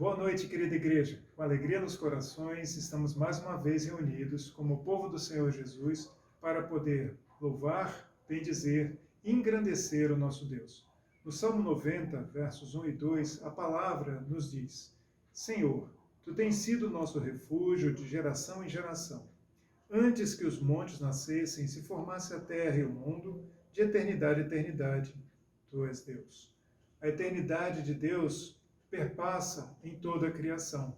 Boa noite, querida igreja. Com alegria nos corações, estamos mais uma vez reunidos como povo do Senhor Jesus para poder louvar, bendizer e engrandecer o nosso Deus. No Salmo 90, versos 1 e 2, a palavra nos diz: Senhor, Tu tens sido nosso refúgio de geração em geração. Antes que os montes nascessem, se formasse a terra e o mundo, de eternidade a eternidade, Tu és Deus. A eternidade de Deus perpassa em toda a criação.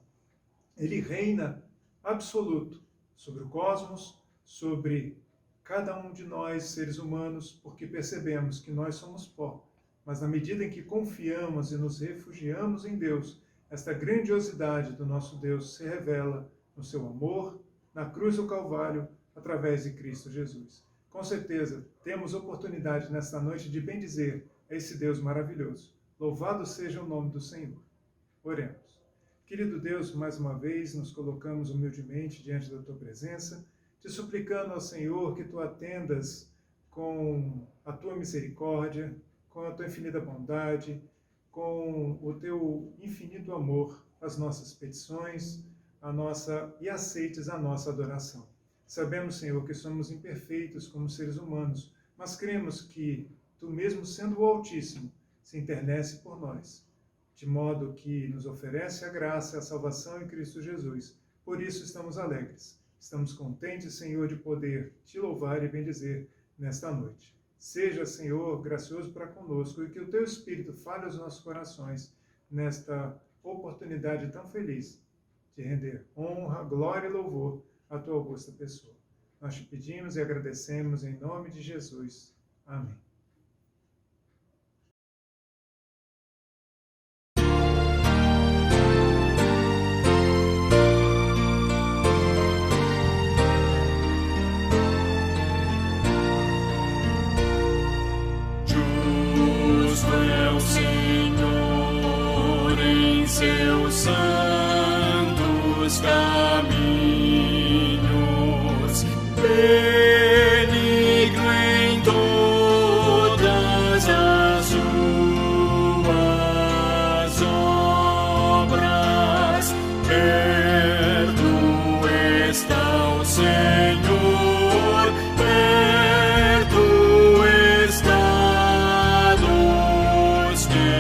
Ele reina absoluto sobre o cosmos, sobre cada um de nós, seres humanos, porque percebemos que nós somos pó. Mas na medida em que confiamos e nos refugiamos em Deus, esta grandiosidade do nosso Deus se revela no seu amor, na cruz do Calvário, através de Cristo Jesus. Com certeza, temos oportunidade nesta noite de bendizer a esse Deus maravilhoso. Louvado seja o nome do Senhor. Oremos. Querido Deus, mais uma vez nos colocamos humildemente diante da Tua presença, te suplicando ao Senhor que Tu atendas com a Tua misericórdia, com a Tua infinita bondade, com o Teu infinito amor, as nossas petições, e aceites a nossa adoração. Sabemos, Senhor, que somos imperfeitos como seres humanos, mas cremos que Tu, mesmo sendo o Altíssimo, se internece por nós, de modo que nos oferece a graça e a salvação em Cristo Jesus. Por isso estamos alegres. Estamos contentes, Senhor, de poder Te louvar e bendizer nesta noite. Seja, Senhor, gracioso para conosco e que o Teu Espírito fale aos nossos corações nesta oportunidade tão feliz de render honra, glória e louvor à Tua augusta pessoa. Nós Te pedimos e agradecemos em nome de Jesus. Amém. Seus santos caminhos, benigno em todas as suas obras, perto está o Senhor, perto está dos que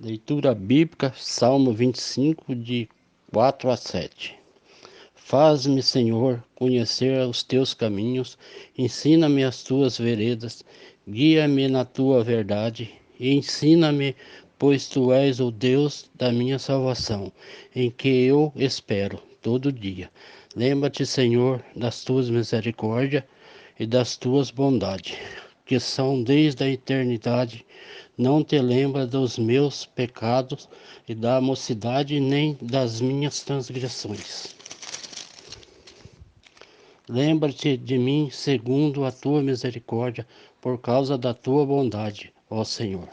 Leitura bíblica, Salmo 25, de 4 a 7. Faz-me, Senhor, conhecer os Teus caminhos, ensina-me as Tuas veredas, guia-me na Tua verdade e ensina-me, pois Tu és o Deus da minha salvação, em que eu espero todo dia. Lembra-te, Senhor, das Tuas misericórdias e das Tuas bondades, que são desde a eternidade. Não te lembra dos meus pecados e da mocidade, nem das minhas transgressões. Lembra-te de mim segundo a tua misericórdia, por causa da tua bondade, ó Senhor.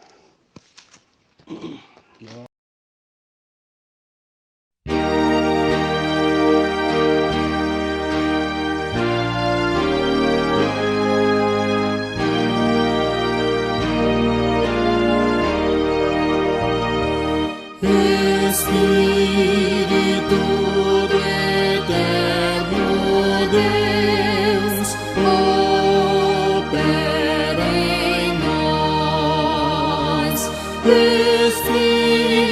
Espírito do eterno Deus, opera em nós. Espírito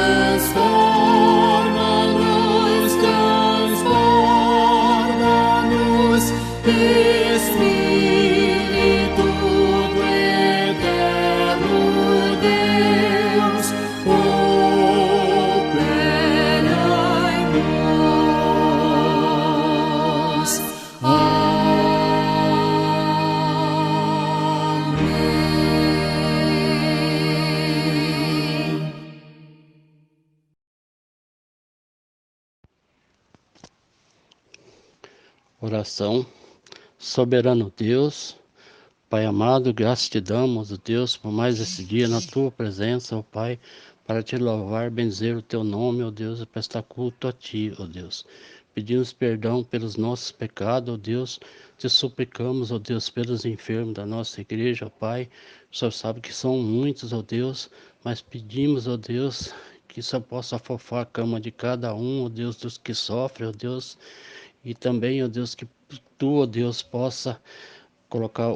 transforma-nos, transborda-nos, Espírito do eterno Deus, opera em nós. Amém. Oração. Soberano Deus, Pai amado, graças te damos, ó Deus, por mais esse dia na tua presença, ó Pai, para te louvar, benzer o teu nome, ó Deus, e prestar culto a ti, ó Deus. Pedimos perdão pelos nossos pecados, ó Deus, te suplicamos, ó Deus, pelos enfermos da nossa igreja, ó Pai. O Senhor sabe que são muitos, ó Deus, mas pedimos, ó Deus, que só possa afofar a cama de cada um, ó Deus, dos que sofrem, ó Deus, e também, ó Deus, que tu, ó Deus, possa colocar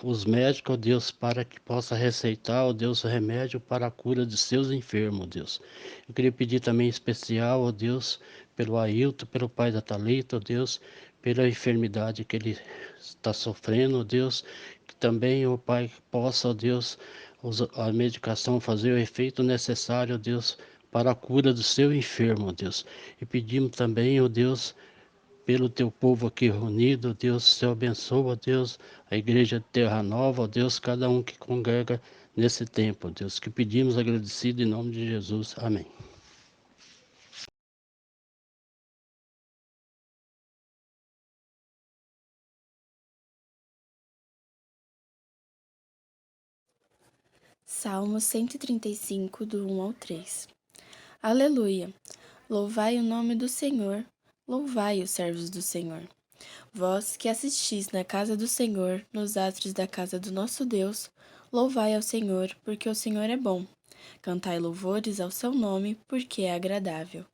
os médicos, ó Deus, para que possa receitar, ó Deus, o remédio para a cura de seus enfermos, ó Deus. Eu queria pedir também em especial, ó Deus, pelo Ailton, pelo pai da Thalita, ó Deus, pela enfermidade que ele está sofrendo, ó Deus, que também, ó Pai, possa, ó Deus, a medicação fazer o efeito necessário, ó Deus, para a cura do seu enfermo, ó Deus. E pedimos também, ó Deus, pelo teu povo aqui reunido, ó Deus, Senhor abençoa, ó Deus, a igreja de Terra Nova, ó Deus, cada um que congrega nesse tempo, ó Deus, que pedimos agradecido em nome de Jesus. Amém. Salmo 135, do 1 ao 3. Aleluia! Louvai o nome do Senhor, louvai os servos do Senhor. Vós que assistis na casa do Senhor, nos átrios da casa do nosso Deus, louvai ao Senhor, porque o Senhor é bom. Cantai louvores ao seu nome, porque é agradável.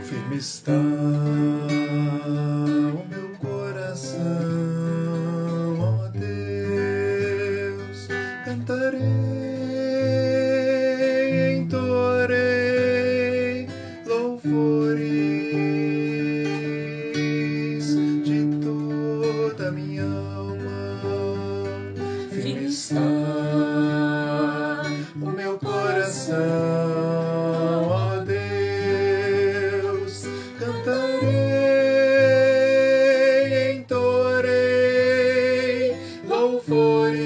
Firme está o meu coração, ó Deus, cantarei, entoarei louvores de toda a minha alma. Firme está o meu coração, ó Deus, cantarei, entoarei louvores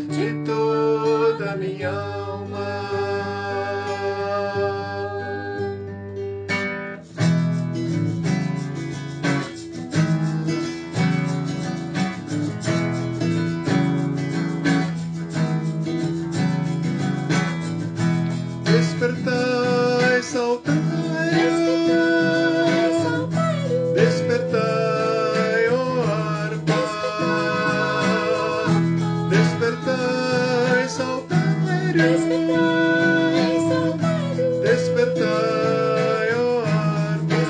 de toda a minha alma. Despertai, saltário, despertai, ó harpa, despertai, saltário, despertai, ó harpa.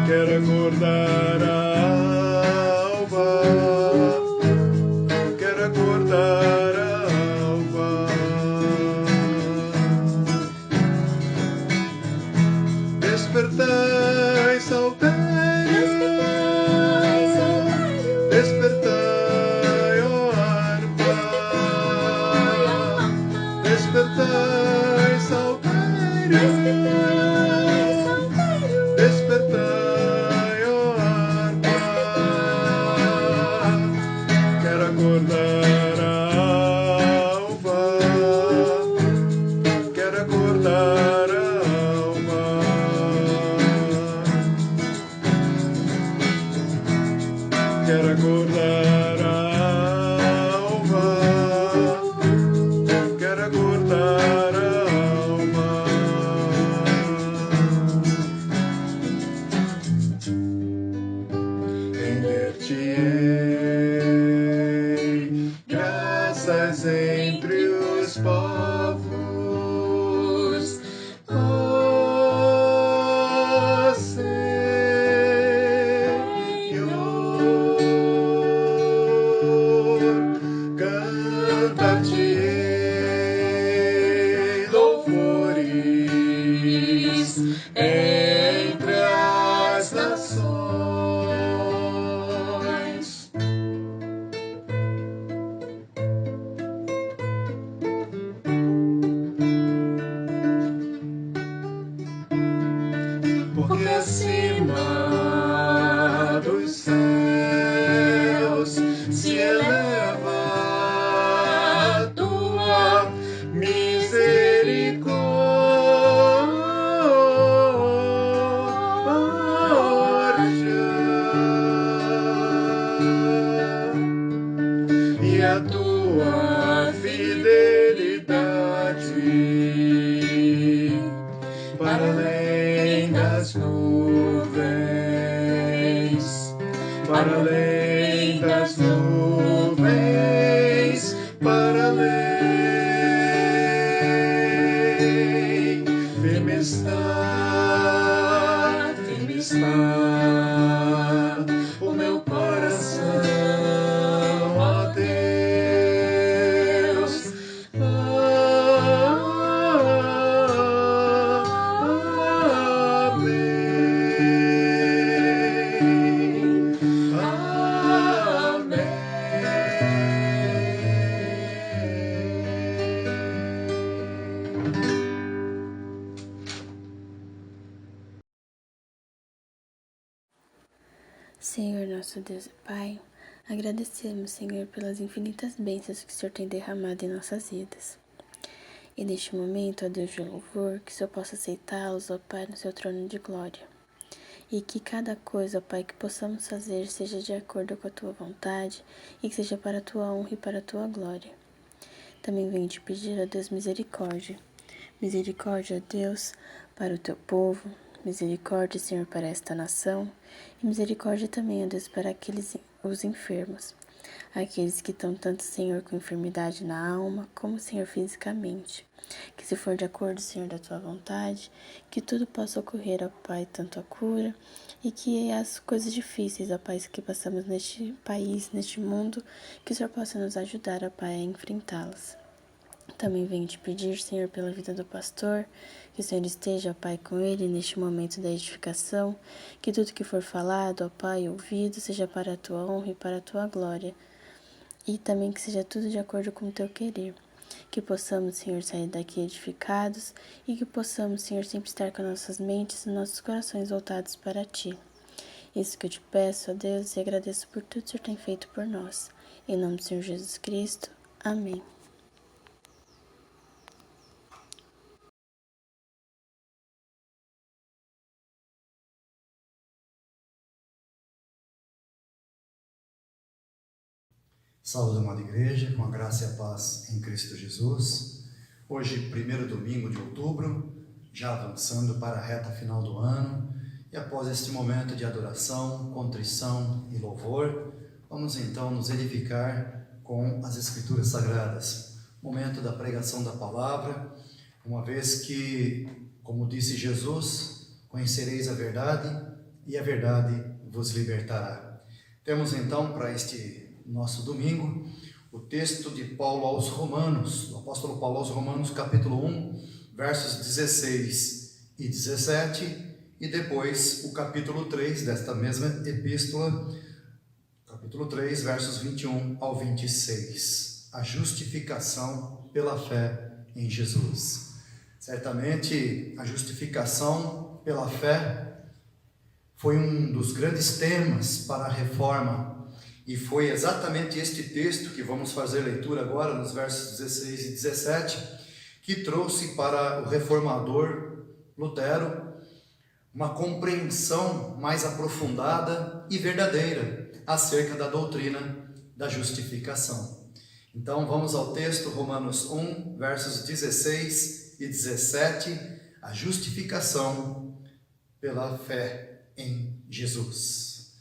Quero acordar a alva, quero acordar a alva. Despertai, saltério, despertai, ó harpa, despertai, saltério, despertai, ó harpa. quero acordar a alma, quero acordar a alma. Render-te-ei graças entre os povos, ó Senhor, cantar-te-ei louvores entre as nações. Porque acima dos céus se eleva a tua misericórdia e a tua fidelidade para além das nuvens, para além das nuvens, para além. Firme está o meu coração, ó Deus. Senhor nosso Deus e Pai, agradecemos, Senhor, pelas infinitas bênçãos que o Senhor tem derramado em nossas vidas. E neste momento, ó Deus de louvor, que o Senhor possa aceitá-los, ó Pai, no seu trono de glória. E que cada coisa, ó Pai, que possamos fazer seja de acordo com a Tua vontade e que seja para a Tua honra e para a Tua glória. Também venho te pedir, ó Deus, misericórdia. Misericórdia, ó Deus, para o Teu povo. Misericórdia, Senhor, para esta nação. E misericórdia também, ó Deus, para os enfermos. Aqueles que estão tanto, Senhor, com enfermidade na alma, como, Senhor, fisicamente. Que se for de acordo, Senhor, da Tua vontade, que tudo possa ocorrer, ó Pai, tanto a cura, e que as coisas difíceis, ó Pai, que passamos neste país, neste mundo, que o Senhor possa nos ajudar, ó Pai, a enfrentá-las. Também venho te pedir, Senhor, pela vida do pastor, que o Senhor esteja, ó Pai, com ele neste momento da edificação, que tudo que for falado, ó Pai, ouvido, seja para a Tua honra e para a Tua glória, e também que seja tudo de acordo com o Teu querer. Que possamos, Senhor, sair daqui edificados e que possamos, Senhor, sempre estar com nossas mentes e nossos corações voltados para Ti. Isso que eu te peço, ó Deus, e agradeço por tudo que o Senhor tem feito por nós. Em nome do Senhor Jesus Cristo. Amém. Saúde, amada igreja, com a graça e a paz em Cristo Jesus. Hoje, primeiro domingo de outubro, já avançando para a reta final do ano, e após este momento de adoração, contrição e louvor, vamos então nos edificar com as Escrituras Sagradas. Momento da pregação da palavra, uma vez que, como disse Jesus, conhecereis a verdade e a verdade vos libertará. Temos então para este nosso domingo, o texto de Paulo aos Romanos, o apóstolo Paulo aos Romanos, capítulo 1, versos 16 e 17, e depois o capítulo 3 desta mesma epístola, capítulo 3, versos 21 ao 26, a justificação pela fé em Jesus. Certamente a justificação pela fé foi um dos grandes temas para a reforma. E foi exatamente este texto que vamos fazer leitura agora, nos versos 16 e 17, que trouxe para o reformador Lutero uma compreensão mais aprofundada e verdadeira acerca da doutrina da justificação. Então vamos ao texto, Romanos 1, versos 16 e 17, a justificação pela fé em Jesus.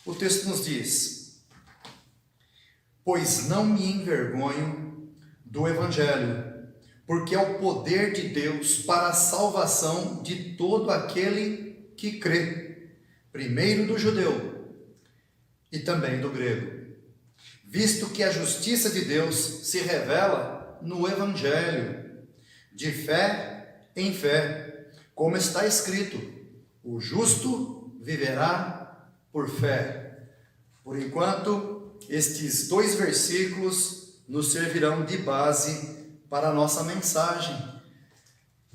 O texto nos diz: pois não me envergonho do Evangelho, porque é o poder de Deus para a salvação de todo aquele que crê, primeiro do judeu e também do grego, visto que a justiça de Deus se revela no Evangelho, de fé em fé, como está escrito: o justo viverá por fé. Por enquanto, estes 2 versículos nos servirão de base para a nossa mensagem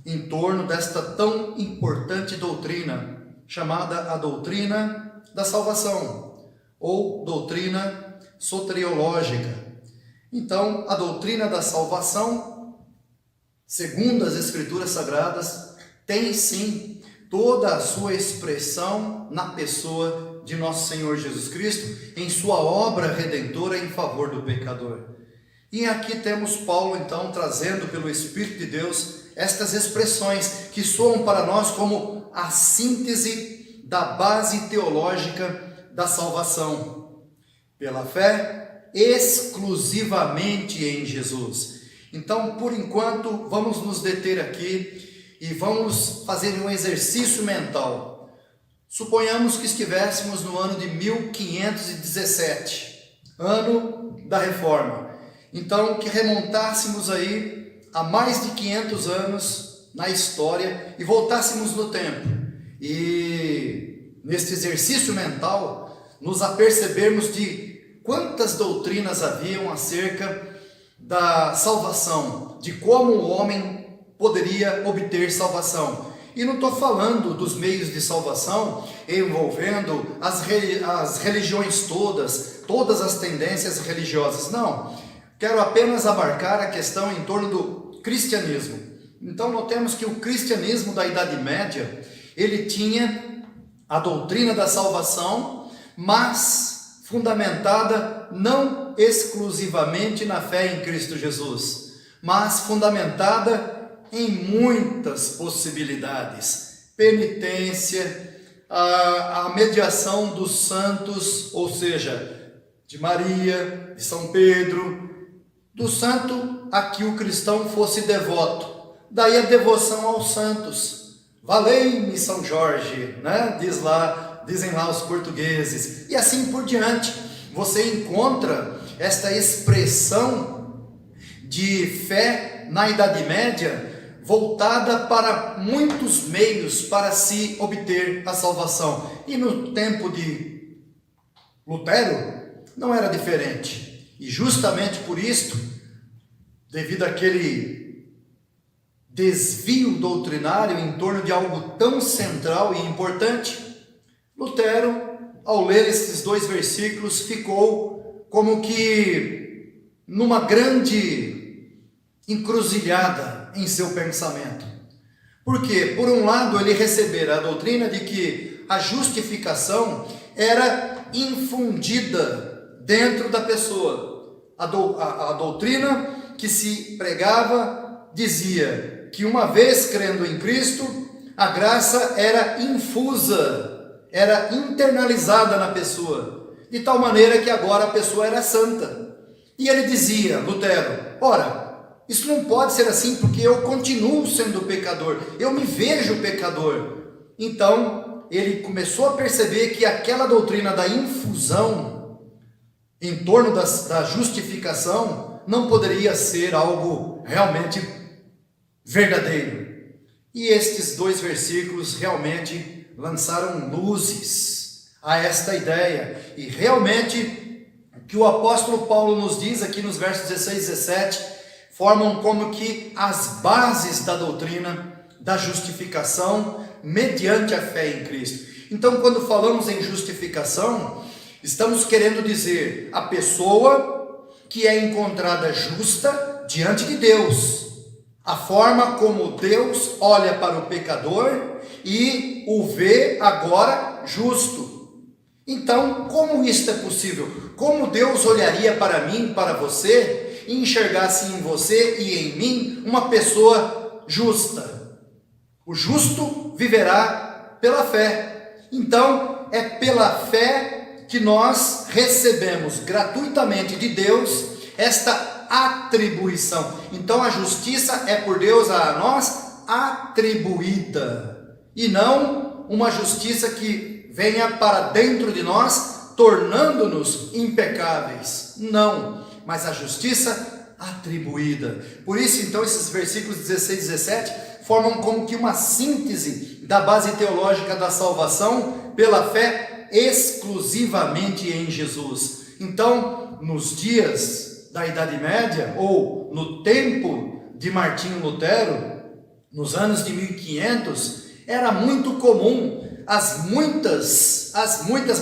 em torno desta tão importante doutrina, chamada a doutrina da salvação, ou doutrina soteriológica. Então, a doutrina da salvação, segundo as Escrituras Sagradas, tem sim toda a sua expressão na pessoa de nosso Senhor Jesus Cristo, em sua obra redentora em favor do pecador. E aqui temos Paulo, então, trazendo pelo Espírito de Deus estas expressões que soam para nós como a síntese da base teológica da salvação. Pela fé, exclusivamente em Jesus. Então, por enquanto, vamos nos deter aqui e vamos fazer um exercício mental. Suponhamos que estivéssemos no ano de 1517, ano da Reforma. Então, que remontássemos aí a mais de 500 anos na história e voltássemos no tempo. E neste exercício mental, nos apercebermos de quantas doutrinas haviam acerca da salvação, de como o homem poderia obter salvação. E não estou falando dos meios de salvação envolvendo as religiões todas as tendências religiosas, não. Quero apenas abarcar a questão em torno do cristianismo. Então notemos que o cristianismo da Idade Média, ele tinha a doutrina da salvação, mas fundamentada não exclusivamente na fé em Cristo Jesus, mas fundamentada em muitas possibilidades. Penitência, a mediação dos santos, ou seja, de Maria, de São Pedro, do santo a que o cristão fosse devoto. Daí a devoção aos santos. Valei-me São Jorge, né? Dizem lá os portugueses. E assim por diante. Você encontra esta expressão de fé na Idade Média voltada para muitos meios para se obter a salvação. E no tempo de Lutero não era diferente. E justamente por isto, devido àquele desvio doutrinário em torno de algo tão central e importante, Lutero, ao ler esses 2 versículos, ficou como que numa grande encruzilhada em seu pensamento. Porque, por um lado, ele recebera a doutrina de que a justificação era infundida dentro da pessoa. A doutrina que se pregava dizia que uma vez crendo em Cristo, a graça era infusa, era internalizada na pessoa, de tal maneira que agora a pessoa era santa. E ele dizia, Lutero, ora, isso não pode ser assim porque eu continuo sendo pecador, eu me vejo pecador. Então ele começou a perceber que aquela doutrina da infusão em torno da justificação não poderia ser algo realmente verdadeiro. E estes 2 versículos realmente lançaram luzes a esta ideia. E realmente o que o apóstolo Paulo nos diz aqui nos versos 16 e 17 formam como que as bases da doutrina da justificação mediante a fé em Cristo. Então, quando falamos em justificação, estamos querendo dizer a pessoa que é encontrada justa diante de Deus. A forma como Deus olha para o pecador e o vê agora justo. Então, como isso é possível? Como Deus olharia para mim, para você, e enxergasse em você e em mim uma pessoa justa? O justo viverá pela fé. Então, é pela fé que nós recebemos gratuitamente de Deus esta atribuição. Então, a justiça é por Deus a nós atribuída, e não uma justiça que venha para dentro de nós, tornando-nos impecáveis. Não, mas a justiça atribuída. Por isso, então, esses versículos 16 e 17 formam como que uma síntese da base teológica da salvação pela fé exclusivamente em Jesus. Então, nos dias da Idade Média, ou no tempo de Martinho Lutero, nos anos de 1500, era muito comum as muitas,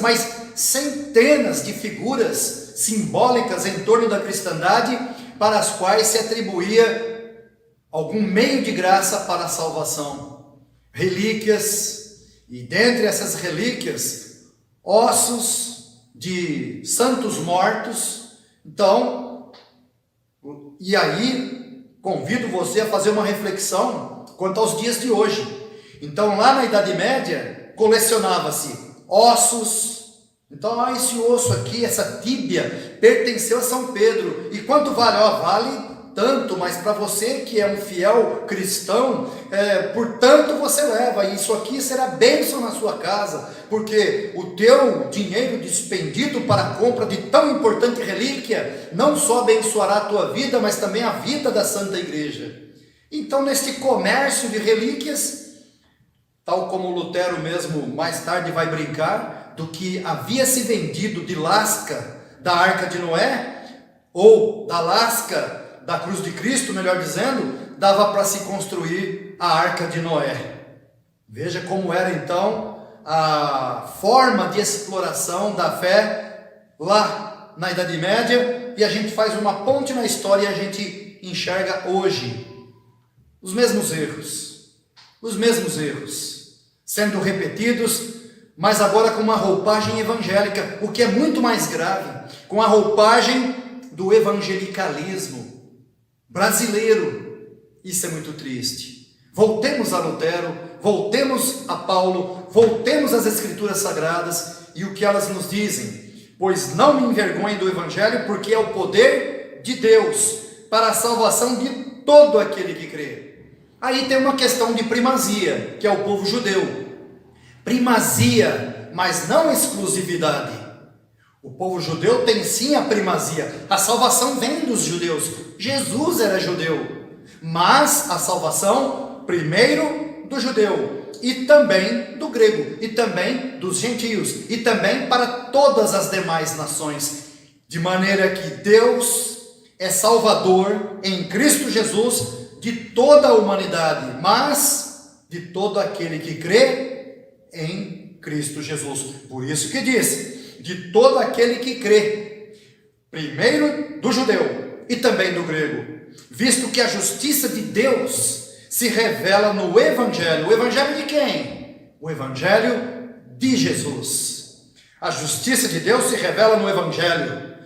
mas centenas de figuras simbólicas em torno da cristandade, para as quais se atribuía algum meio de graça para a salvação. Relíquias, e dentre essas relíquias, ossos de santos mortos. Então, e aí, convido você a fazer uma reflexão quanto aos dias de hoje. Então, lá na Idade Média, colecionava-se ossos. Então, esse osso aqui, essa tíbia, pertenceu a São Pedro. E quanto vale? Vale tanto, mas para você que é um fiel cristão, portanto você leva. Isso aqui será bênção na sua casa, porque o teu dinheiro despendido para a compra de tão importante relíquia não só abençoará a tua vida, mas também a vida da Santa Igreja. Então, neste comércio de relíquias, tal como Lutero mesmo mais tarde vai brincar, do que havia se vendido de lasca da Arca de Noé, ou da lasca da cruz de Cristo, melhor dizendo, dava para se construir a Arca de Noé. Veja como era então a forma de exploração da fé lá na Idade Média, e a gente faz uma ponte na história e a gente enxerga hoje os mesmos erros sendo repetidos, mas agora com uma roupagem evangélica, o que é muito mais grave, com a roupagem do evangelicalismo brasileiro. Isso é muito triste. Voltemos a Lutero, voltemos a Paulo, voltemos às Escrituras Sagradas e o que elas nos dizem: pois não me envergonhe do Evangelho, porque é o poder de Deus para a salvação de todo aquele que crê. Aí tem uma questão de primazia, que é o povo judeu. Primazia, mas não exclusividade. O povo judeu tem sim a primazia. A salvação vem dos judeus. Jesus era judeu, mas a salvação primeiro do judeu, e também do grego, e também dos gentios, e também para todas as demais nações. De maneira que Deus é Salvador em Cristo Jesus de toda a humanidade, mas de todo aquele que crê em Cristo Jesus. Por isso que diz: de todo aquele que crê, primeiro do judeu e também do grego, visto que a justiça de Deus se revela no Evangelho. O Evangelho de quem? O Evangelho de Jesus. A justiça de Deus se revela no Evangelho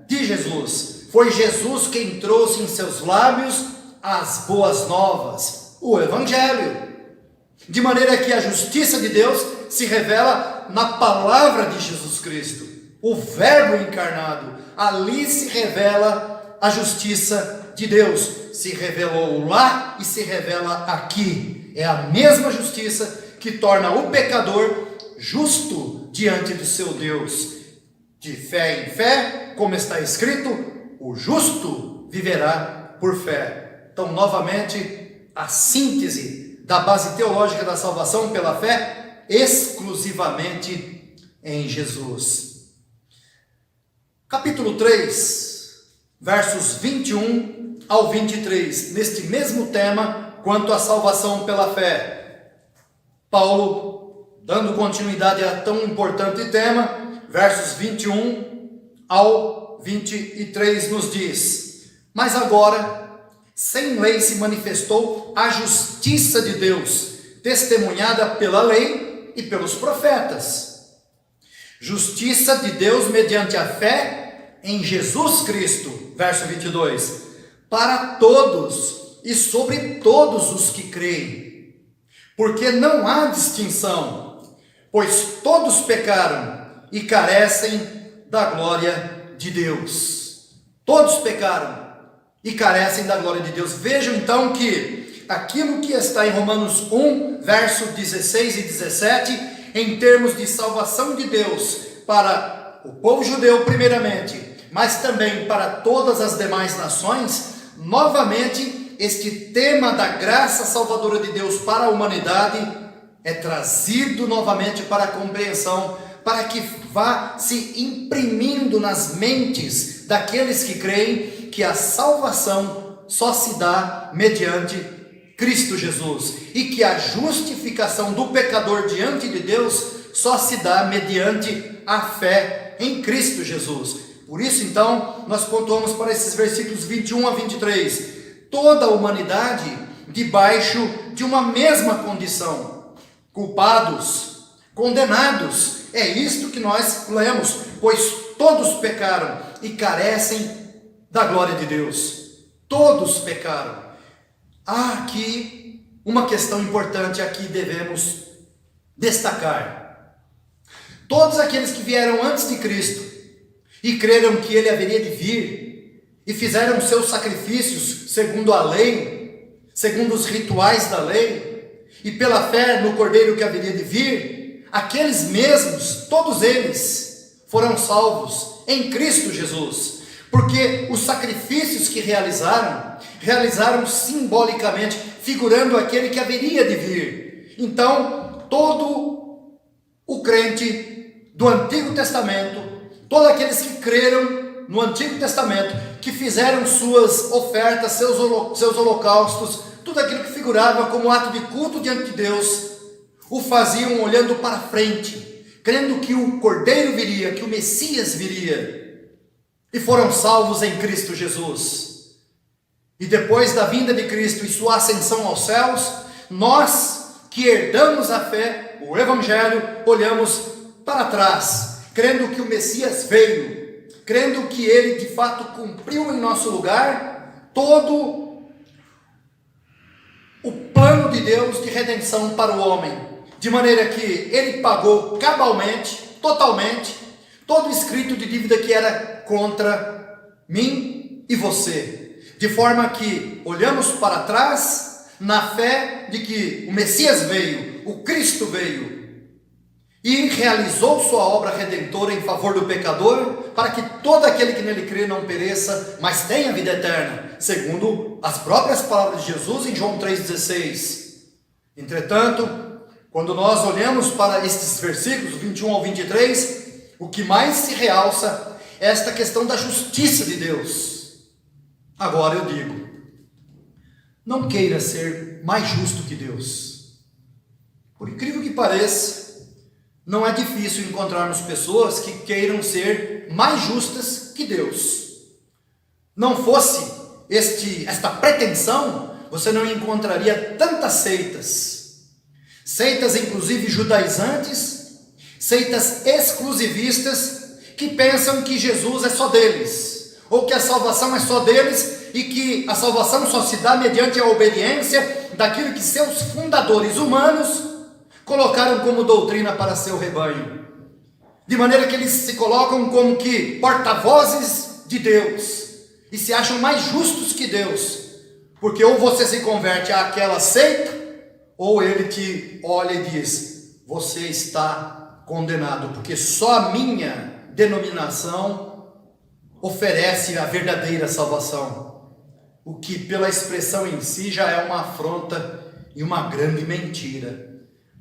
de Jesus. Foi Jesus quem trouxe em seus lábios as boas novas, o Evangelho. De maneira que a justiça de Deus se revela na palavra de Jesus Cristo, o Verbo encarnado. Ali se revela a justiça de Deus. Se revelou lá e se revela aqui. É a mesma justiça que torna o pecador justo diante do seu Deus. De fé em fé, como está escrito, o justo viverá por fé. Então, novamente, a síntese da base teológica da salvação pela fé exclusivamente em Jesus. Capítulo 3, versos 21 ao 23, neste mesmo tema, quanto à salvação pela fé. Paulo, dando continuidade a tão importante tema, versos 21 ao 23 nos diz: mas agora, sem lei se manifestou a justiça de Deus, testemunhada pela lei e pelos profetas. Justiça de Deus mediante a fé em Jesus Cristo, verso 22, para todos e sobre todos os que creem, porque não há distinção, pois todos pecaram e carecem da glória de Deus. Todos pecaram e carecem da glória de Deus. Vejam então que aquilo que está em Romanos 1, verso 16 e 17, em termos de salvação de Deus para o povo judeu primeiramente, mas também para todas as demais nações, novamente este tema da graça salvadora de Deus para a humanidade é trazido novamente para a compreensão, para que vá se imprimindo nas mentes daqueles que creem que a salvação só se dá mediante Cristo Jesus, e que a justificação do pecador diante de Deus só se dá mediante a fé em Cristo Jesus. Por isso então, nós pontuamos para esses versículos 21 a 23, toda a humanidade debaixo de uma mesma condição, culpados, condenados. É isto que nós lemos, pois todos pecaram e carecem da glória de Deus. Todos pecaram. Há aqui uma questão importante aqui devemos destacar. Todos aqueles que vieram antes de Cristo e creram que Ele haveria de vir e fizeram seus sacrifícios segundo a lei, segundo os rituais da lei e pela fé no Cordeiro que haveria de vir, aqueles mesmos, todos eles foram salvos em Cristo Jesus. Porque os sacrifícios que realizaram simbolicamente, figurando aquele que haveria de vir. Então, todo o crente do Antigo Testamento, todos aqueles que creram no Antigo Testamento, que fizeram suas ofertas, seus holocaustos, tudo aquilo que figurava como ato de culto diante de Deus, o faziam olhando para frente, crendo que o Cordeiro viria, que o Messias viria. E foram salvos em Cristo Jesus. E depois da vinda de Cristo e sua ascensão aos céus, nós que herdamos a fé, o Evangelho, olhamos para trás, crendo que o Messias veio, crendo que Ele de fato cumpriu em nosso lugar todo o plano de Deus de redenção para o homem, de maneira que Ele pagou cabalmente, totalmente, todo o escrito de dívida que era contra mim e você, de forma que olhamos para trás na fé de que o Messias veio, o Cristo veio e realizou sua obra redentora em favor do pecador, para que todo aquele que nele crê não pereça, mas tenha vida eterna, segundo as próprias palavras de Jesus em João 3,16. Entretanto, quando nós olhamos para estes versículos 21 ao 23, o que mais se realça é esta questão da justiça de Deus. Agora eu digo, não queira ser mais justo que Deus. Por incrível que pareça, não é difícil encontrarmos pessoas que queiram ser mais justas que Deus. Não fosse esta pretensão, você não encontraria tantas seitas inclusive judaizantes, seitas exclusivistas, que pensam que Jesus é só deles, ou que a salvação é só deles, e que a salvação só se dá mediante a obediência daquilo que seus fundadores humanos colocaram como doutrina para seu rebanho, de maneira que eles se colocam como que porta-vozes de Deus, e se acham mais justos que Deus, porque ou você se converte àquela seita, ou Ele te olha e diz, você está condenado, porque só a minha denominação oferece a verdadeira salvação, o que pela expressão em si já é uma afronta e uma grande mentira.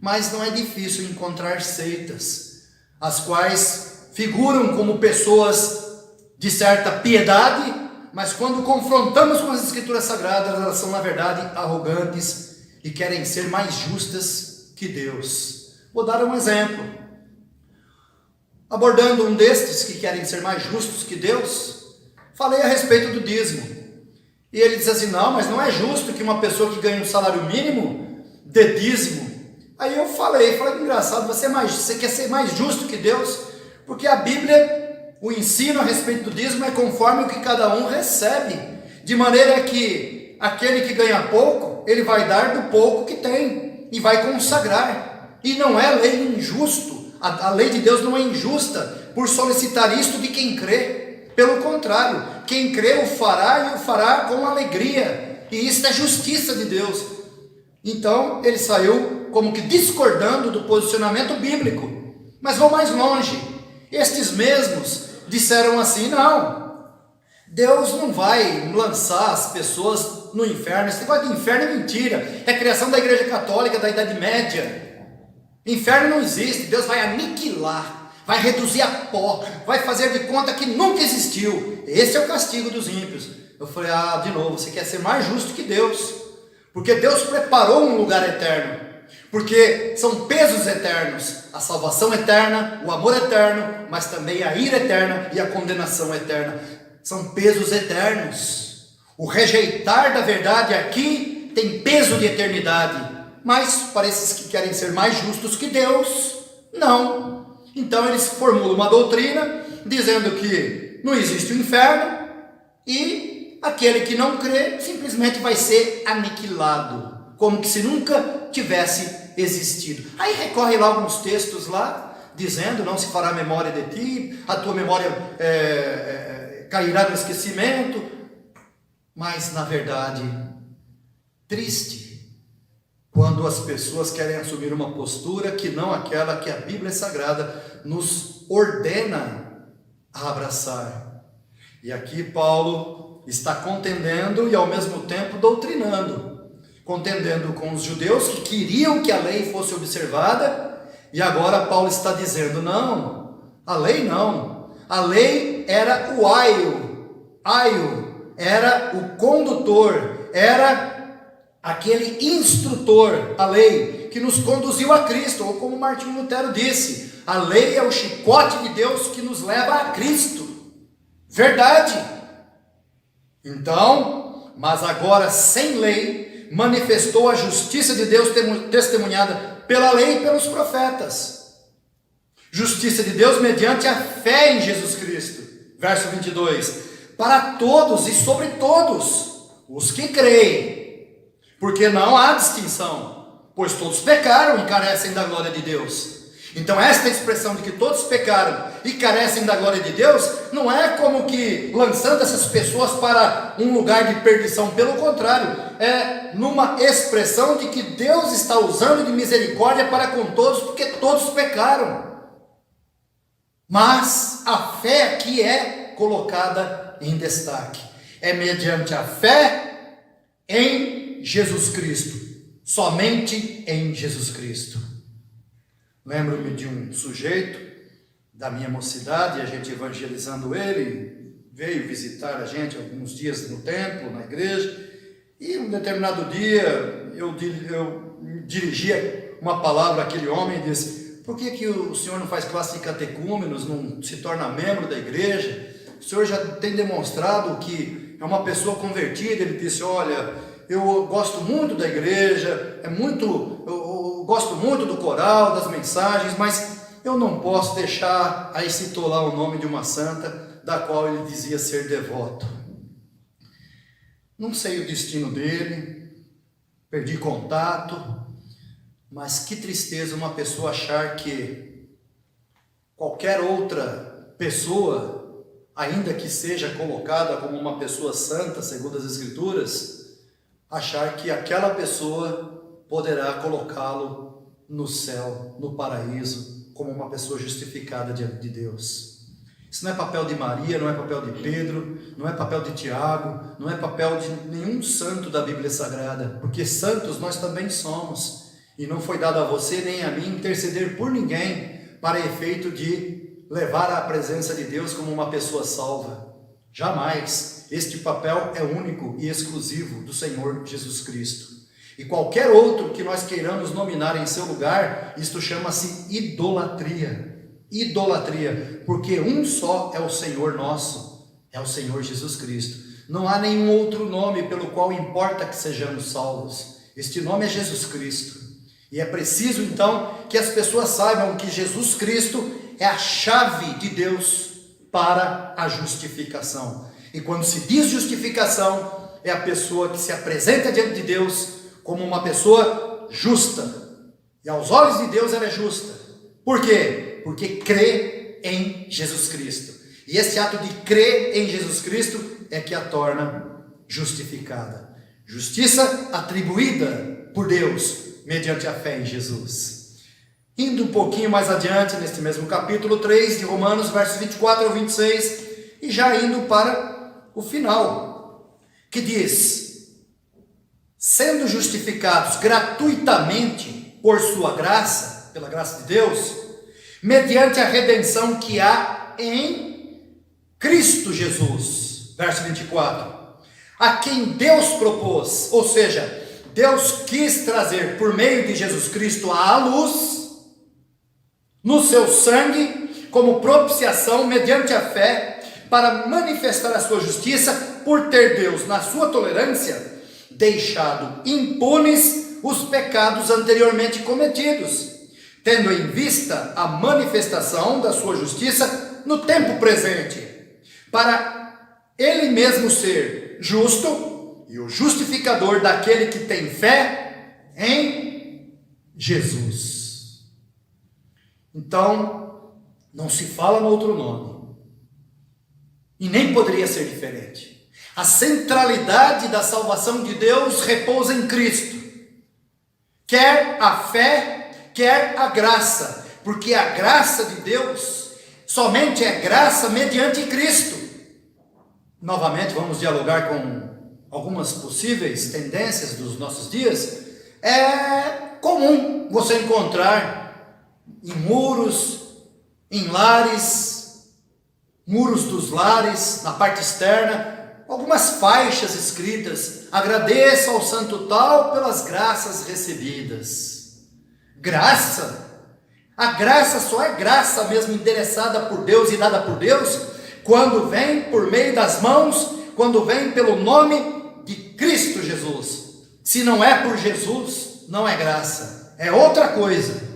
Mas não é difícil encontrar seitas, as quais figuram como pessoas de certa piedade, mas quando confrontamos com as Escrituras Sagradas, elas são na verdade arrogantes e querem ser mais justas que Deus. Vou dar um exemplo. Abordando um destes que querem ser mais justos que Deus, falei a respeito do dízimo. E ele diz assim, não, mas não é justo que uma pessoa que ganha um salário mínimo dê dízimo Aí eu falei engraçado, você quer ser mais justo que Deus? Porque a Bíblia, o ensino a respeito do dízimo é conforme o que cada um recebe, de maneira que aquele que ganha pouco, ele vai dar do pouco que tem, e vai consagrar, e não é lei injusto, a lei de Deus não é injusta, por solicitar isto de quem crê, pelo contrário, quem crê o fará, e o fará com alegria, e isso é justiça de Deus. Então ele saiu como que discordando do posicionamento bíblico, mas vou mais longe, estes mesmos disseram assim: não, Deus não vai lançar as pessoas no inferno, esse negócio de inferno é mentira, é criação da igreja católica da Idade Média, inferno não existe, Deus vai aniquilar, vai reduzir a pó, vai fazer de conta que nunca existiu, esse é o castigo dos ímpios. Eu falei: de novo, você quer ser mais justo que Deus, porque Deus preparou um lugar eterno, porque são pesos eternos, a salvação eterna, o amor eterno, mas também a ira eterna e a condenação eterna, são pesos eternos. O rejeitar da verdade aqui tem peso de eternidade, mas para esses que querem ser mais justos que Deus, não. Então eles formulam uma doutrina dizendo que não existe o inferno e aquele que não crê simplesmente vai ser aniquilado, como que se nunca tivesse existido. Aí recorre lá alguns textos lá, dizendo: não se fará memória de ti, a tua memória cairá no esquecimento. Mas na verdade, triste, quando as pessoas querem assumir uma postura que não aquela que a Bíblia Sagrada nos ordena a abraçar. E aqui Paulo está contendendo e ao mesmo tempo doutrinando, contendendo com os judeus que queriam que a lei fosse observada, e agora Paulo está dizendo: não, a lei não, a lei era o aio era o condutor, era aquele instrutor, a lei que nos conduziu a Cristo, ou como Martinho Lutero disse, a lei é o chicote de Deus que nos leva a Cristo, verdade. Então, mas agora sem lei, manifestou a justiça de Deus testemunhada pela lei e pelos profetas. Justiça de Deus mediante a fé em Jesus Cristo. Verso 22. Para todos e sobre todos os que creem, porque não há distinção, pois todos pecaram e carecem da glória de Deus. Então esta expressão de que todos pecaram e carecem da glória de Deus, não é como que lançando essas pessoas para um lugar de perdição, pelo contrário, é numa expressão de que Deus está usando de misericórdia para com todos, porque todos pecaram. Mas a fé aqui é colocada em destaque, é mediante a fé em Jesus Cristo, somente em Jesus Cristo. Lembro-me de um sujeito da minha mocidade, a gente evangelizando ele, veio visitar a gente alguns dias no templo, na igreja, e um determinado dia eu dirigia uma palavra àquele homem e disse: por que o senhor não faz classe de catecúmenos, não se torna membro da igreja? O senhor já tem demonstrado que é uma pessoa convertida. Ele disse: olha, eu gosto muito da igreja, eu gosto muito do coral, das mensagens, mas eu não posso deixar. Aí citou lá o nome de uma santa, da qual ele dizia ser devoto. Não sei o destino dele, perdi contato, mas que tristeza uma pessoa achar que qualquer outra pessoa, ainda que seja colocada como uma pessoa santa, segundo as Escrituras, achar que aquela pessoa poderá colocá-lo no céu, no paraíso, como uma pessoa justificada diante de Deus. Isso não é papel de Maria, não é papel de Pedro, não é papel de Tiago, não é papel de nenhum santo da Bíblia Sagrada, porque santos nós também somos, e não foi dado a você nem a mim interceder por ninguém para efeito de levar à presença de Deus como uma pessoa salva. Jamais. Este papel é único e exclusivo do Senhor Jesus Cristo. E qualquer outro que nós queiramos nominar em seu lugar, isto chama-se idolatria. Idolatria, porque um só é o Senhor nosso, é o Senhor Jesus Cristo. Não há nenhum outro nome pelo qual importa que sejamos salvos. Este nome é Jesus Cristo. E é preciso então que as pessoas saibam que Jesus Cristo é a chave de Deus para a justificação. E quando se diz justificação, é a pessoa que se apresenta diante de Deus como uma pessoa justa. E aos olhos de Deus ela é justa. Por quê? Porque crê em Jesus Cristo. E esse ato de crer em Jesus Cristo é que a torna justificada. Justiça atribuída por Deus mediante a fé em Jesus. Indo um pouquinho mais adiante, neste mesmo capítulo 3 de Romanos, versos 24 ao 26, e já indo para o final, que diz: sendo justificados gratuitamente por sua graça, pela graça de Deus, mediante a redenção que há em Cristo Jesus, verso 24, a quem Deus propôs, ou seja, Deus quis trazer por meio de Jesus Cristo à luz, no seu sangue, como propiciação mediante a fé, para manifestar a sua justiça, por ter Deus, na sua tolerância, deixado impunes os pecados anteriormente cometidos, tendo em vista a manifestação da sua justiça no tempo presente, para ele mesmo ser justo e o justificador daquele que tem fé em Jesus. Então, não se fala no outro nome, e nem poderia ser diferente. A centralidade da salvação de Deus repousa em Cristo, quer a fé, quer a graça, porque a graça de Deus somente é graça mediante Cristo. Novamente, vamos dialogar com algumas possíveis tendências dos nossos dias. É comum você encontrar em muros, em lares, muros dos lares, na parte externa, algumas faixas escritas: agradeça ao santo tal pelas graças recebidas. Graça? A graça só é graça mesmo endereçada por Deus e dada por Deus quando vem por meio das mãos, quando vem pelo nome de Cristo Jesus. Se não é por Jesus, não é graça, é outra coisa.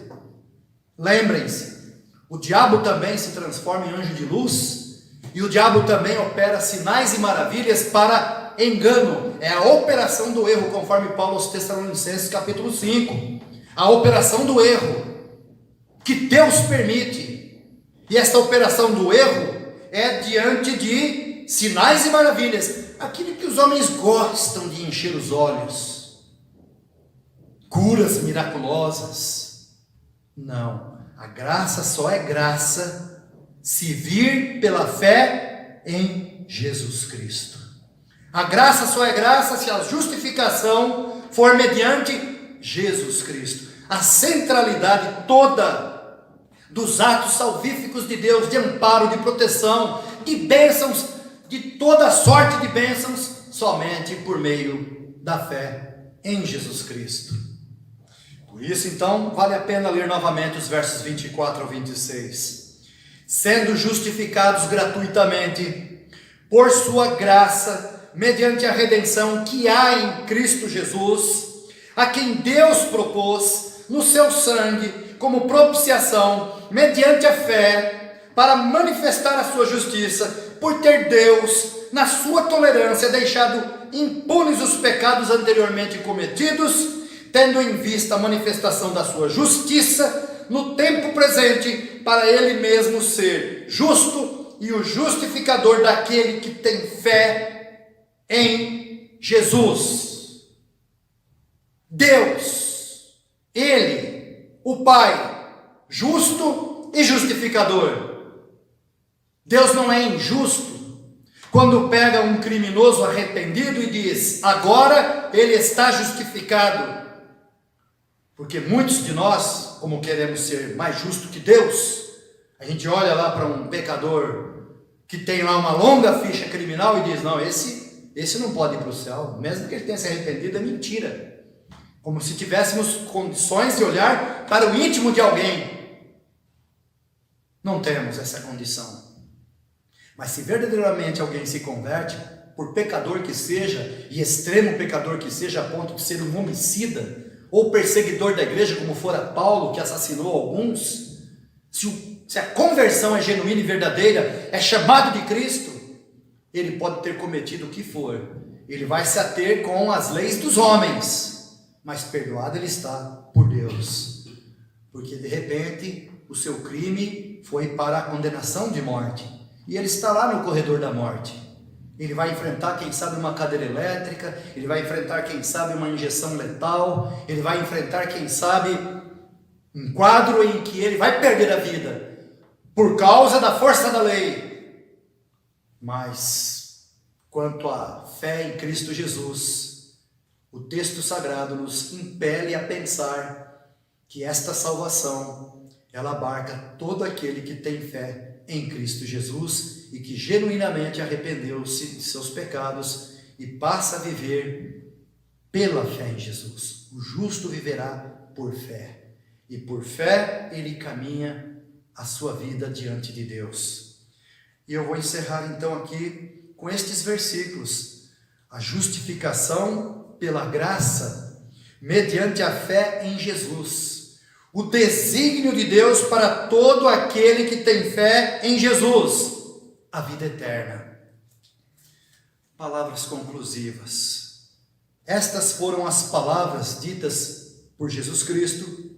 Lembrem-se, o diabo também se transforma em anjo de luz, e o diabo também opera sinais e maravilhas para engano. É a operação do erro, conforme Paulo aos Tessalonicenses capítulo 5. A operação do erro, que Deus permite. E esta operação do erro é diante de sinais e maravilhas, aquilo que os homens gostam de encher os olhos. Curas miraculosas. Não, a graça só é graça se vir pela fé em Jesus Cristo. A graça só é graça se a justificação for mediante Jesus Cristo. A centralidade toda dos atos salvíficos de Deus, de amparo, de proteção, de bênçãos, de toda sorte de bênçãos, somente por meio da fé em Jesus Cristo. Por isso, então, vale a pena ler novamente os versos 24 ao 26. Sendo justificados gratuitamente, por sua graça, mediante a redenção que há em Cristo Jesus, a quem Deus propôs no seu sangue, como propiciação, mediante a fé, para manifestar a sua justiça, por ter Deus, na sua tolerância, deixado impunes os pecados anteriormente cometidos, tendo em vista a manifestação da sua justiça no tempo presente, para ele mesmo ser justo e o justificador daquele que tem fé em Jesus. Deus, ele, o Pai, justo e justificador. Deus não é injusto quando pega um criminoso arrependido e diz: agora ele está justificado. Porque muitos de nós, como queremos ser mais justo que Deus, a gente olha lá para um pecador que tem lá uma longa ficha criminal e diz: não, esse não pode ir para o céu, mesmo que ele tenha se arrependido, é mentira. Como se tivéssemos condições de olhar para o íntimo de alguém. Não temos essa condição. Mas se verdadeiramente alguém se converte, por pecador que seja, e extremo pecador que seja, a ponto de ser um homicida, ou perseguidor da igreja, como fora Paulo, que assassinou alguns, se a conversão é genuína e verdadeira, é chamado de Cristo, ele pode ter cometido o que for, ele vai se ater com as leis dos homens, mas perdoado ele está por Deus, porque de repente o seu crime foi para a condenação de morte, e ele está lá no corredor da morte. Ele vai enfrentar, quem sabe, uma cadeira elétrica, ele vai enfrentar, quem sabe, uma injeção letal, ele vai enfrentar, quem sabe, um quadro em que ele vai perder a vida, por causa da força da lei. Mas, quanto à fé em Cristo Jesus, o texto sagrado nos impele a pensar que esta salvação, ela abarca todo aquele que tem fé em Cristo Jesus, e que genuinamente arrependeu-se de seus pecados e passa a viver pela fé em Jesus. O justo viverá por fé, e por fé ele caminha a sua vida diante de Deus. E eu vou encerrar então aqui com estes versículos: a justificação pela graça, mediante a fé em Jesus, o desígnio de Deus para todo aquele que tem fé em Jesus, a vida eterna. Palavras conclusivas. Estas foram as palavras ditas por Jesus Cristo,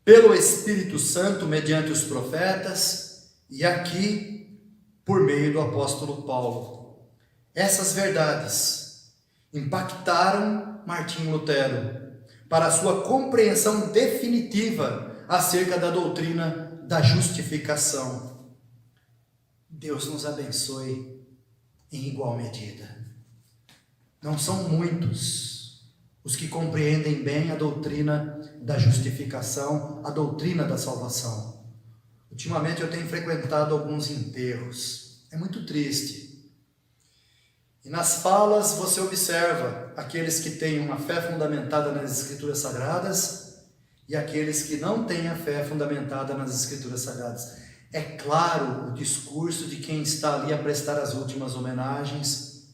pelo Espírito Santo, mediante os profetas, e aqui, por meio do apóstolo Paulo. Essas verdades impactaram Martinho Lutero para a sua compreensão definitiva acerca da doutrina da justificação. Deus nos abençoe em igual medida. Não são muitos os que compreendem bem a doutrina da justificação, a doutrina da salvação. Ultimamente eu tenho frequentado alguns enterros. É muito triste. E nas falas você observa aqueles que têm uma fé fundamentada nas Escrituras Sagradas e aqueles que não têm a fé fundamentada nas Escrituras Sagradas. É claro o discurso de quem está ali a prestar as últimas homenagens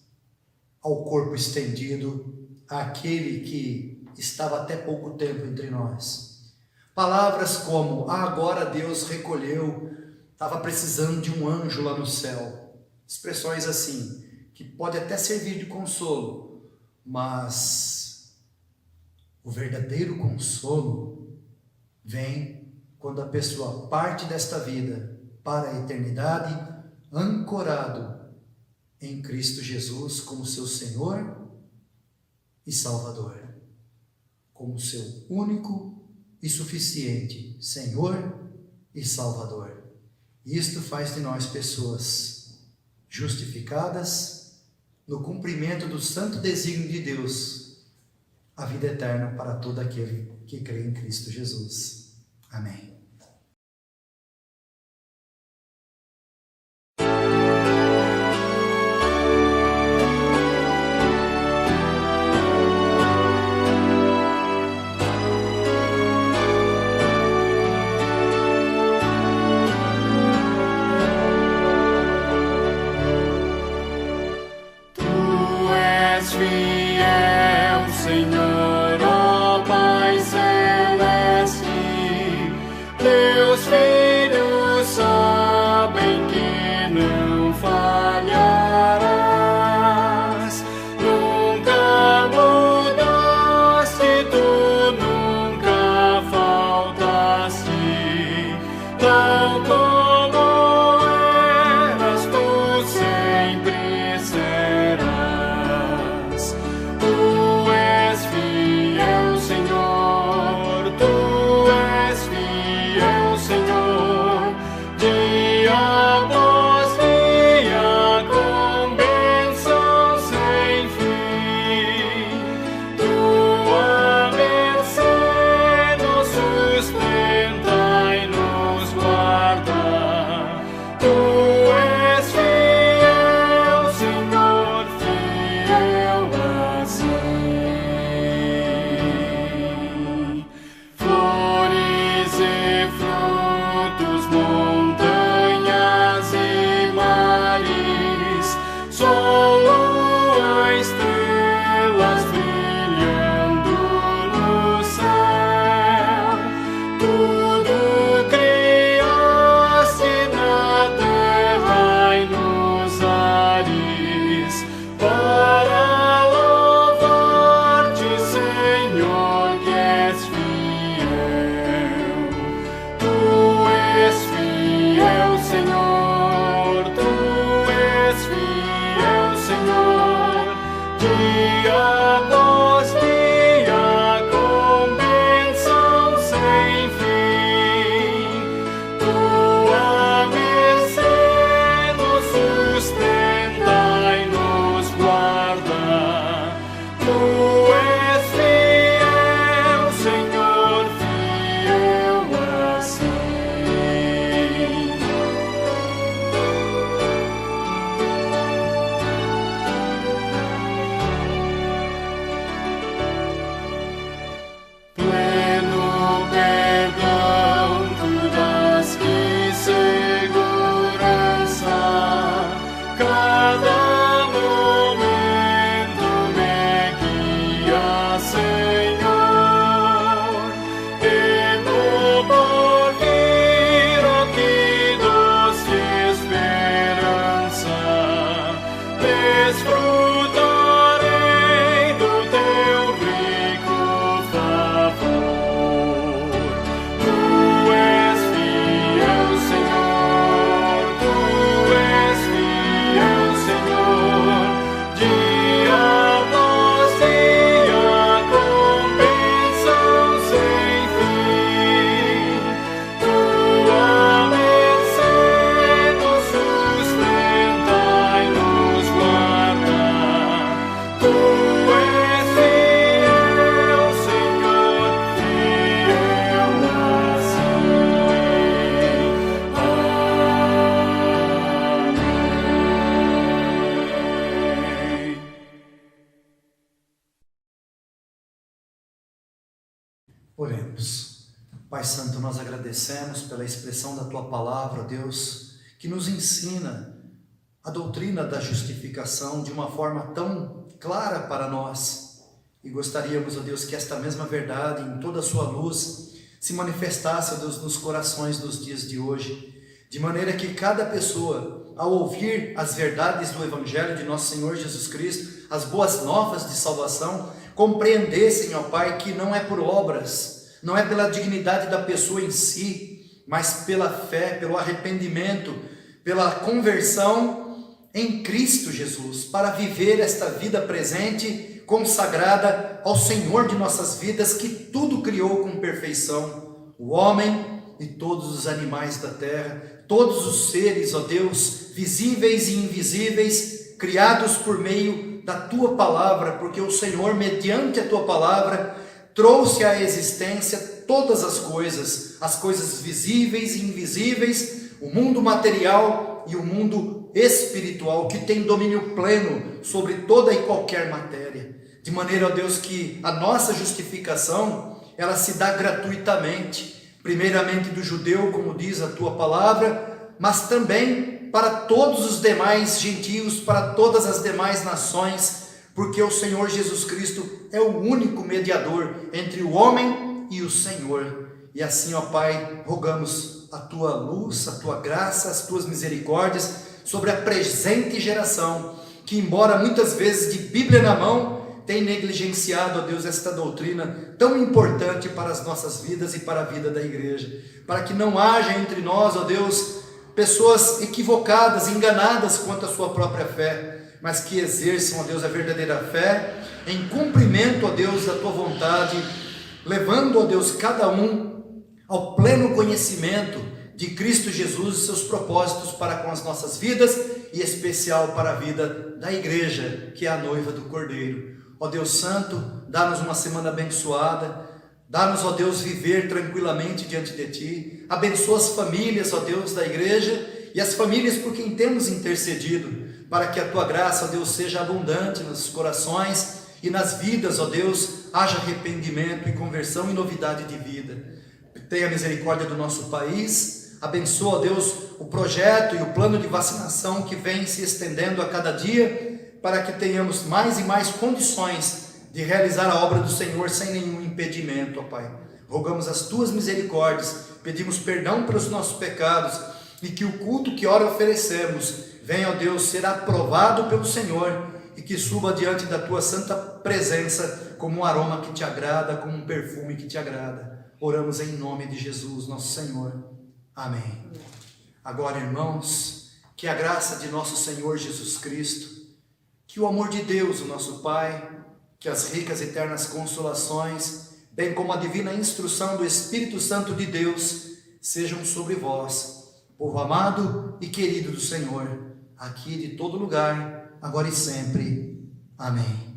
ao corpo estendido, àquele que estava até pouco tempo entre nós. Palavras como: agora Deus recolheu, estava precisando de um anjo lá no céu. Expressões assim, que pode até servir de consolo, mas o verdadeiro consolo vem quando a pessoa parte desta vida para a eternidade, ancorado em Cristo Jesus como seu Senhor e Salvador, como seu único e suficiente Senhor e Salvador. Isto faz de nós pessoas justificadas no cumprimento do santo desígnio de Deus, a vida eterna para todo aquele que crê em Cristo Jesus. Amém. Tu és fiel, Senhor, ó Pai celeste, Oremos. Pai Santo, nós agradecemos pela expressão da Tua palavra, Deus, que nos ensina a doutrina da justificação de uma forma tão clara para nós. E gostaríamos, ó Deus, que esta mesma verdade, em toda a sua luz, se manifestasse, ó Deus, nos corações dos dias de hoje, de maneira que cada pessoa, ao ouvir as verdades do Evangelho de nosso Senhor Jesus Cristo, as boas novas de salvação, compreendessem, ó Pai, que não é por obras, não é pela dignidade da pessoa em si, mas pela fé, pelo arrependimento, pela conversão em Cristo Jesus, para viver esta vida presente, consagrada ao Senhor de nossas vidas, que tudo criou com perfeição, o homem e todos os animais da terra, todos os seres, ó Deus, visíveis e invisíveis, criados por meio da Tua palavra, porque o Senhor, mediante a Tua palavra, trouxe à existência todas as coisas visíveis e invisíveis, o mundo material e o mundo espiritual, que tem domínio pleno sobre toda e qualquer matéria, de maneira, ó Deus, que a nossa justificação, ela se dá gratuitamente, primeiramente do judeu, como diz a Tua palavra, mas também para todos os demais gentios, para todas as demais nações, porque o Senhor Jesus Cristo é o único mediador entre o homem e o Senhor. E assim, ó Pai, rogamos a Tua luz, a Tua graça, as Tuas misericórdias sobre a presente geração, que embora muitas vezes de Bíblia na mão, tem negligenciado, ó Deus, esta doutrina tão importante para as nossas vidas e para a vida da igreja, para que não haja entre nós, ó Deus, pessoas equivocadas, enganadas quanto à sua própria fé, mas que exerçam, ó Deus, a verdadeira fé, em cumprimento, ó Deus, da Tua vontade, levando, ó Deus, cada um ao pleno conhecimento de Cristo Jesus e seus propósitos para com as nossas vidas, e em especial para a vida da igreja, que é a noiva do Cordeiro. Ó Deus Santo, dá-nos uma semana abençoada, dá-nos, ó Deus, viver tranquilamente diante de Ti, abençoa as famílias, ó Deus, da igreja, e as famílias por quem temos intercedido, para que a Tua graça, ó Deus, seja abundante nos corações e nas vidas, ó Deus, haja arrependimento e conversão e novidade de vida. Tenha misericórdia do nosso país, abençoa, ó Deus, o projeto e o plano de vacinação que vem se estendendo a cada dia, para que tenhamos mais e mais condições de realizar a obra do Senhor sem nenhum impedimento, ó Pai. Rogamos as Tuas misericórdias, pedimos perdão pelos nossos pecados, e que o culto que ora oferecemos venha, ó Deus, ser aprovado pelo Senhor, e que suba diante da Tua santa presença como um aroma que Te agrada, como um perfume que Te agrada. Oramos em nome de Jesus, nosso Senhor. Amém. Agora, irmãos, que a graça de nosso Senhor Jesus Cristo, que o amor de Deus, o nosso Pai, que as ricas e eternas consolações, bem como a divina instrução do Espírito Santo de Deus, sejam sobre vós, povo amado e querido do Senhor, aqui de todo lugar, agora e sempre. Amém.